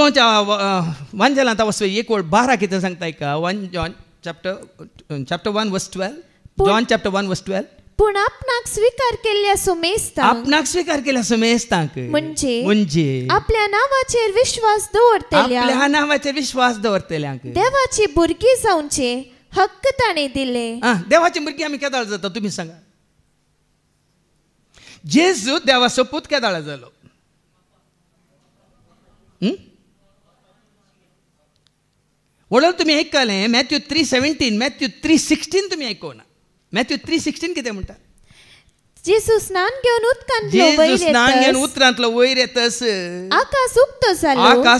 जुवाच्या वांजेलांत वचपी एक वेळ 12 कितें सांगताय का 1 John chapter 1 verse 12 John chapter 1 verse 12 पूण आपणाक स्वीकार केल्ल्या सोमेस्तांक आपणाक स्वीकार केल्या सोमेस्तांक म्हणजे आपल्या नावाचेर विश्वास दवरतल्या आपल्या नावाचेर विश्वास दवरतल्यांक देवाची भुरगीं जावचे हक्क ताणें दिले देवाची भुरगीं आमी केदाळ जाता तुमी सांगा जेजू देवाचो पूत केदाळ जालो वडोल तुमी आयकले मॅथ्यू 3:17 मॅथ्यू 3:16 तुमी आयकोना मॅथ्यू 3:16 कितें म्हणटा जेजू स्नान घेवन उतरांतलो वयर येतस आकाश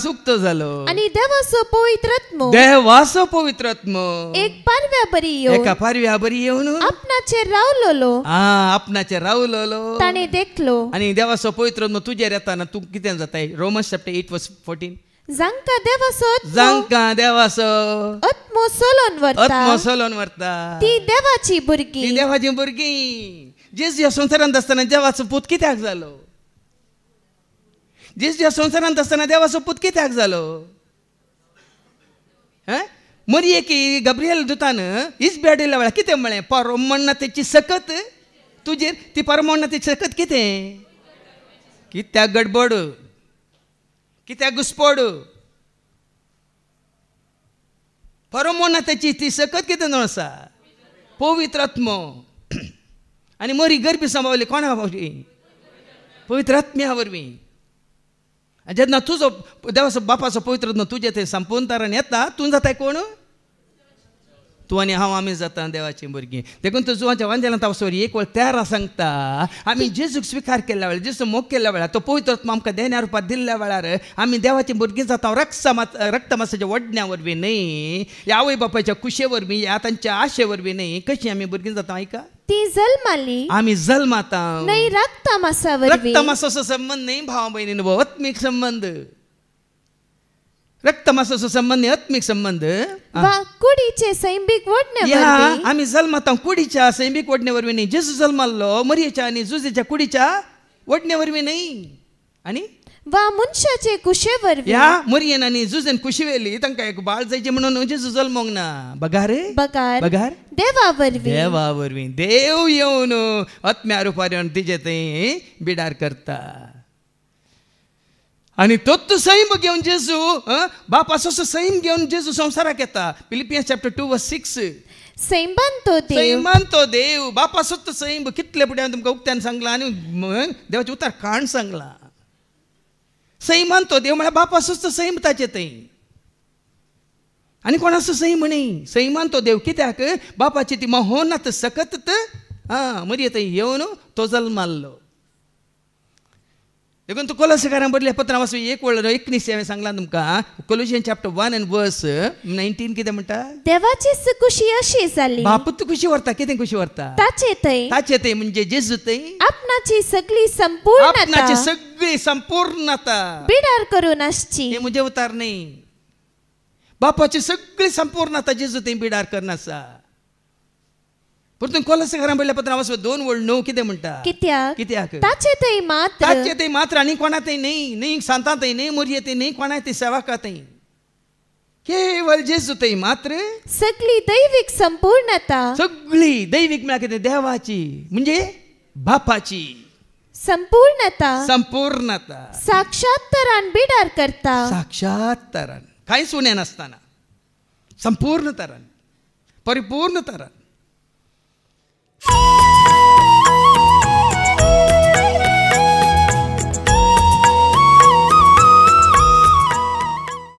उक्तो जालो आनी देवाचो पवित्र आत्मो एक पारव्या बरी येवन आपणाचेर रावलोलो ताणें देखलो आनी देवाचो पवित्र आत्मो तुजेर येताना तूं कितें जाताय रोमन्स चॅप्टर 8 verse 14 जांकां देवाचो आत्मो सोलोन व्हरता ती देवाची भुरगीं जेजू ह्या संवसारांत आसतना देवाचो पूत कित्याक जालो जेजू ह्या संवसारांत आसतना देवाचो पूत कित्याक जालो मरियेक गब्रियल दुतान इजबेडिल्ल्या वेळार कितें म्हळें परमोन्नतेची सकत तुजेर ती परमोन्नतेची सकत कित्याक गडबड कित्याक घुसपड परमोन्नतेची ती सकत कितें न्हू आसा पवित्र आत्मो आनी मरी गर्भी सांबाळली कोणा वरवीं पवित्र आत्म्या वरवीं जेन्ना तुजो देवाचो बापाचो पवित्र आत्मो तुजे थंय संपूर्ण तरान येता तूं जाताय कोण तूं आनी हांव आमी जाता देवाची भुरगीं देखून तूं जुवांच्या वांजेलांत वचोर एक वेळ तेरा सांगता आमी जेजूक स्विकार केल्ल्या वेळार जेजू मोग केल्ल्या वेळार तो पवित्र आत्मो आमकां देण्या रुपांत दिल्ल्या वेळार आमी देवाची भुरगीं जाता रक्त मांसाच्या वडण्या वरवीं न्ही ह्या आवय बापायच्या कुशे वरवीं ह्या तांच्या आशे वरवीं न्ही कशी आमी भुरगीं जाता आयका ती जल्माली आमी जल्माता नाही रक्त मांसाचो संबंध न्ही भाव भयणींनो आत्मीक संबंध रक्त मांसाचो संबंध आत्मीक संबंध कुडीचे सैंबिक वडणे आमी जल्माता कुडीच्या सैंबिक वडणे वरवीं न्ही जेजू जल्माल्लो मरियेच्या आनी जुजेच्या कुडीच्या वडणे वरवीं न्ही आनी मनशाचे कुशे वरवीं ह्या मरियेन आनी जुजेन कुशी वेली तांकां एक बाळ जायचे म्हणून जेजू जल्मोंक ना बगार देवा वरवीं देव येवन आत्म्या रुपार येवन तिजे थंय बिडार करता आनी तोच सैम घेवन जेजू बापाचो सैम घेवन जेजू संवसाराक येता फिलिपियन्स चॅप्टर 2 verse 6 सैमान तो देव बापाचोच सैम कितले फुडें हांवें तुमकां उक्त्यान सांगलां आनी देवाचें उतार काण सांगलां सैमान तो देव म्हळ्यार बापाचोच सैम ताचे थंय आनी कोणाचो सैम न्ही सैमान तो देव कित्याक बापाची ती महोन्नत सकत मरी थंय येवन तो जल्माल्लो देखून तूं कोलोसेकारांक बरयल्ल्या पत्रां वाचून एक वेळ 19 हांवें सांगलां तुमकां कोलोसियन्स चॅप्टर 1 and verse 19 कितें म्हणटा देवाचीच खुशी अशी जाली बापूच खुशी व्हरता कितें खुशी व्हरता ताचे थंय म्हणजे जेजू थंय आपणाची सगळी संपूर्णता बिडार करून आसची हे म्हजें उतार न्ही बापाची सगळी संपूर्णता जेजू थंय बिडार करून आसा परतून कोलोसेकारांक बरयल्ल्या पत्रां वाचून 2 वेळ 9 कितें म्हणटा कित्याक ताचे थंय मात्र आनी कोणा थंय न्ही सांतां थंय न्ही मरिये थंय न्ही कोणाय थंय सेवकां थंय केवळ जेजू थंय मात्र सगळी दैविक संपूर्णता सगळी दैविक म्हळ्यार कितें देवाची म्हणजे बापाची संपूर्णता साक्षात तरान बिडार करता साक्षात तरान कांयच उणें नासतना संपूर्ण तरान परिपूर्ण तरान